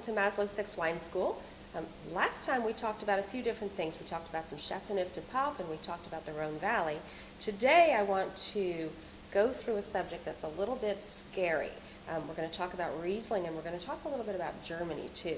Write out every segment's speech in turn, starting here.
welcome to Maslow 6 Wine School. Last time we talked about a few different things. We talked about some Chateauneuf du Pape and we talked about the Rhone Valley. Today I want to go through a subject that's a little bit scary. We're going to talk about Riesling and we're going to talk a little bit about Germany too.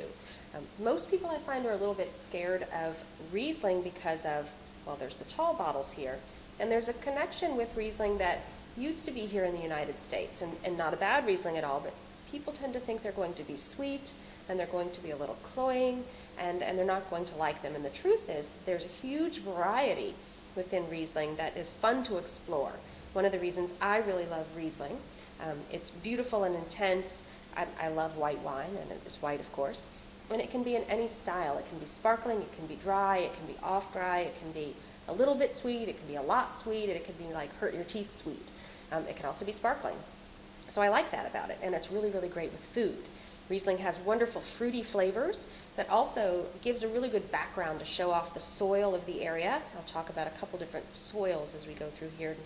Most people I find are a little bit scared of Riesling because of, well, there's the tall bottles here, and there's a connection with Riesling that used to be here in the United States, and not a bad Riesling at all, but people tend to think they're going to be sweet and they're going to be a little cloying and they're not going to like them. And the truth is there's a huge variety within Riesling that is fun to explore. One of the reasons I really love Riesling, it's beautiful and intense. I love white wine, and it is white of course, and it can be in any style. It can be sparkling, it can be dry, it can be off dry, it can be a little bit sweet, it can be a lot sweet, and it can be like hurt your teeth sweet. It can also be sparkling. So I like that about it, and it's really, really great with food. Riesling has wonderful fruity flavors, but also gives a really good background to show off the soil of the area. I'll talk about a couple different soils as we go through here and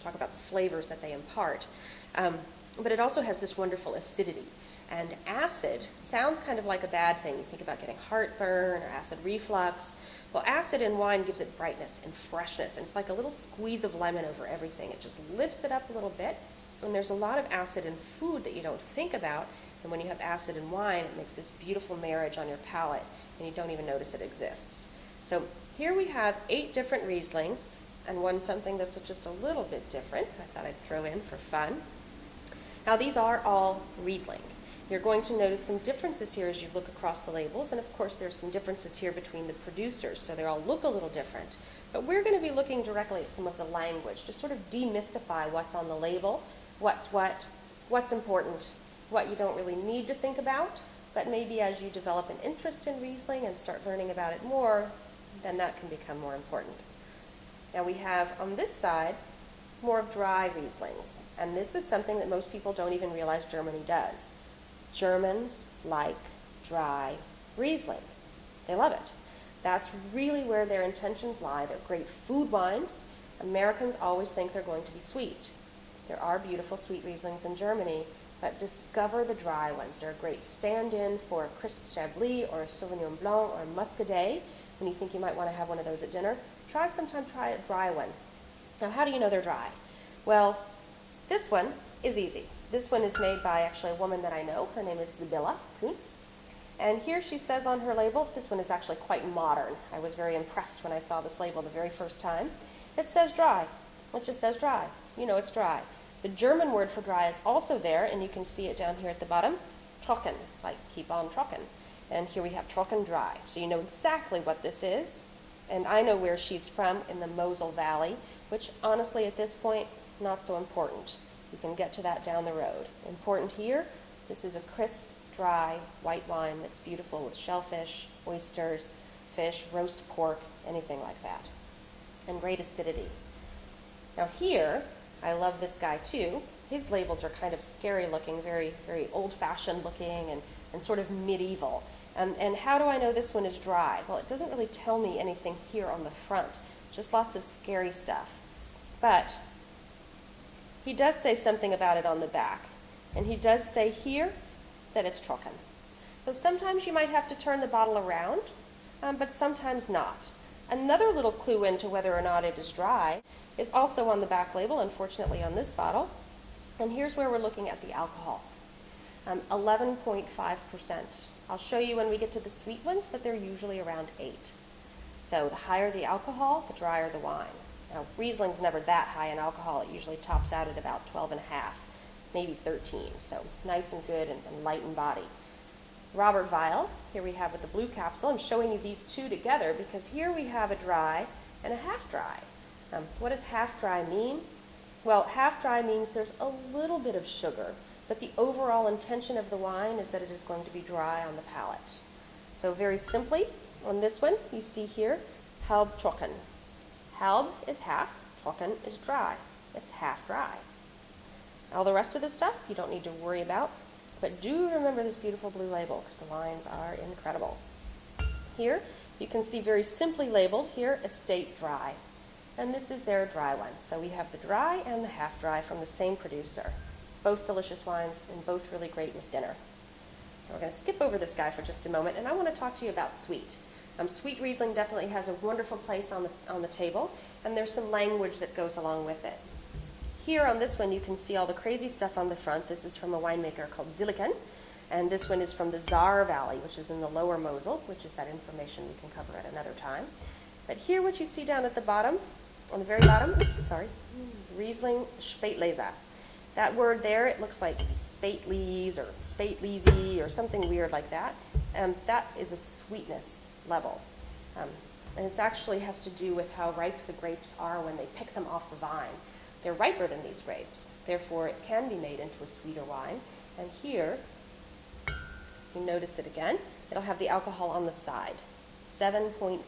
talk about the flavors that they impart. But it also has this wonderful acidity. And acid sounds kind of like a bad thing. You think about getting heartburn or acid reflux. Well, acid in wine gives it brightness and freshness, and it's like a little squeeze of lemon over everything. It just lifts it up a little bit. And there's a lot of acid in food that you don't think about, and when you have acid in wine, it makes this beautiful marriage on your palate, and you don't even notice it exists. So here we have 8 different Rieslings, and one something that's just a little bit different I thought I'd throw in for fun. Now these are all Riesling. You're going to notice some differences here as you look across the labels, and of course there's some differences here between the producers, so they all look a little different. But we're going to be looking directly at some of the language to sort of demystify what's on the label, what's what, what's important, what you don't really need to think about, but maybe as you develop an interest in Riesling and start learning about it more, then that can become more important. Now we have on this side more of dry Rieslings, and this is something that most people don't even realize Germany does. Germans like dry Riesling. They love it. That's really where their intentions lie. They're great food wines. Americans always think they're going to be sweet. There are beautiful sweet Rieslings in Germany, but discover the dry ones. They're a great stand-in for a crisp Chablis or a Sauvignon Blanc or a Muscadet. When you think you might want to have one of those at dinner, try a dry one. Now, how do you know they're dry? Well, this one is easy. This one is made by actually a woman that I know. Her name is Sibylla Kunz. And here she says on her label, this one is actually quite modern. I was very impressed when I saw this label the very first time. It says dry. It just says dry. You know it's dry. The German word for dry is also there, and you can see it down here at the bottom. Trocken, like keep on trocken. And here we have trocken dry. So you know exactly what this is. And I know where she's from, in the Mosel Valley, which honestly at this point, not so important. You can get to that down the road. Important here, this is a crisp, dry white wine that's beautiful with shellfish, oysters, fish, roast pork, anything like that. And great acidity. Now here, I love this guy too. His labels are kind of scary looking, very, very old-fashioned looking and sort of medieval. And how do I know this one is dry? Well, it doesn't really tell me anything here on the front, just lots of scary stuff. But he does say something about it on the back. And he does say here that it's trocken. So sometimes you might have to turn the bottle around, but sometimes not. Another little clue into whether or not it is dry is also on the back label, unfortunately on this bottle. And here's where we're looking at the alcohol. 11.5%. I'll show you when we get to the sweet ones, but they're usually around 8. So the higher the alcohol, the drier the wine. Now, Riesling's never that high in alcohol. It usually tops out at about 12.5, maybe 13. So nice and good and light in body. Robert Weil, here we have with the blue capsule. I'm showing you these two together because here we have a dry and a half dry. What does half dry mean? Well, half dry means there's a little bit of sugar, but the overall intention of the wine is that it is going to be dry on the palate. So very simply, on this one, you see here, halb trocken. Halb is half, trocken is dry. It's half dry. All the rest of the stuff you don't need to worry about, but do remember this beautiful blue label because the lines are incredible. Here, you can see very simply labeled here, estate dry. And this is their dry one. So we have the dry and the half dry from the same producer. Both delicious wines and both really great with dinner. We're going to skip over this guy for just a moment, and I want to talk to you about sweet. Sweet Riesling definitely has a wonderful place on the table, and there's some language that goes along with it. Here on this one, you can see all the crazy stuff on the front. This is from a winemaker called Zilliken, and this one is from the Saar Valley, which is in the lower Mosel, which is that information we can cover at another time. But here, what you see down at the bottom, on the very bottom, is Riesling Spätlese. That word there, it looks like Spätlese or Spätlese or something weird like that. That is a sweetness level. And it actually has to do with how ripe the grapes are when they pick them off the vine. They're riper than these grapes. Therefore, it can be made into a sweeter wine. And here, you notice it again, it'll have the alcohol on the side, 7.5%.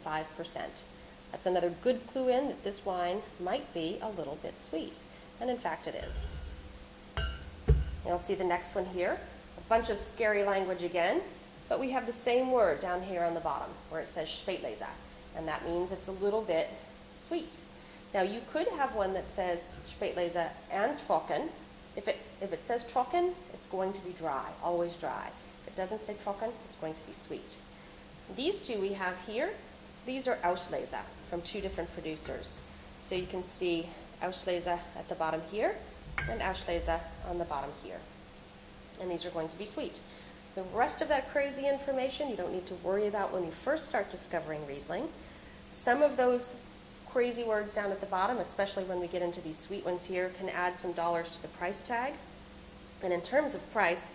That's another good clue in that this wine might be a little bit sweet. And in fact, it is. You'll see the next one here, a bunch of scary language again, but we have the same word down here on the bottom where it says Spätlese, and that means it's a little bit sweet. Now you could have one that says Spätlese and trocken. If it says trocken, it's going to be dry, always dry. If it doesn't say trocken, it's going to be sweet. These two we have here, these are Auslese from two different producers. So you can see Auslese at the bottom here and Auslese on the bottom here. And these are going to be sweet. The rest of that crazy information you don't need to worry about when you first start discovering Riesling. Some of those crazy words down at the bottom, especially when we get into these sweet ones here, can add some dollars to the price tag. And in terms of price,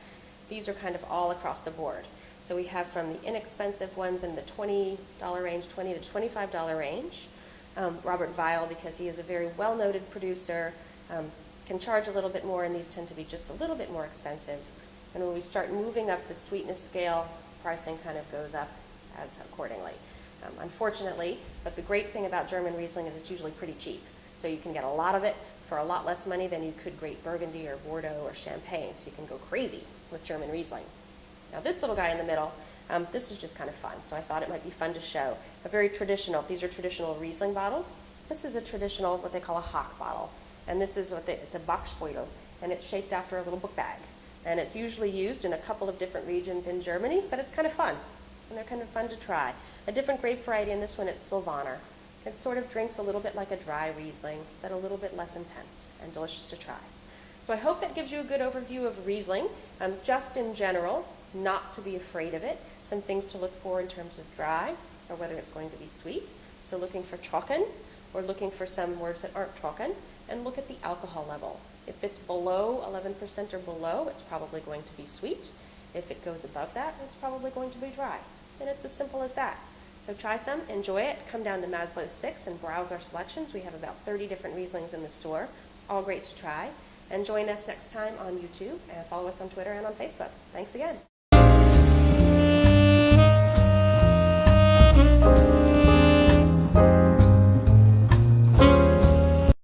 these are kind of all across the board. So we have from the inexpensive ones in the $20 range, $20 to $25 range. Robert Weil, because he is a very well-noted producer, can charge a little bit more, and these tend to be just a little bit more expensive. And when we start moving up the sweetness scale, pricing kind of goes up as accordingly. Unfortunately, but the great thing about German Riesling is it's usually pretty cheap. So you can get a lot of it for a lot less money than you could Great Burgundy or Bordeaux or Champagne. So you can go crazy with German Riesling. Now this little guy in the middle, this is just kind of fun. So I thought it might be fun to show. A very traditional, these are traditional Riesling bottles. This is a traditional, what they call a Hock bottle. And this is it's a Boxbeutel, and it's shaped after a little book bag. And it's usually used in a couple of different regions in Germany, but it's kind of fun. And they're kind of fun to try. A different grape variety in this one, it's Sylvaner. It sort of drinks a little bit like a dry Riesling, but a little bit less intense and delicious to try. So I hope that gives you a good overview of Riesling, just in general, not to be afraid of it. Some things to look for in terms of dry, or whether it's going to be sweet. So looking for trocken, or looking for some words that aren't trocken, and look at the alcohol level. If it's below 11% or below, it's probably going to be sweet. If it goes above that, it's probably going to be dry. And it's as simple as that. So try some, enjoy it, come down to Maslow 6 and browse our selections. We have about 30 different Rieslings in the store, all great to try. And join us next time on YouTube, and follow us on Twitter and on Facebook. Thanks again.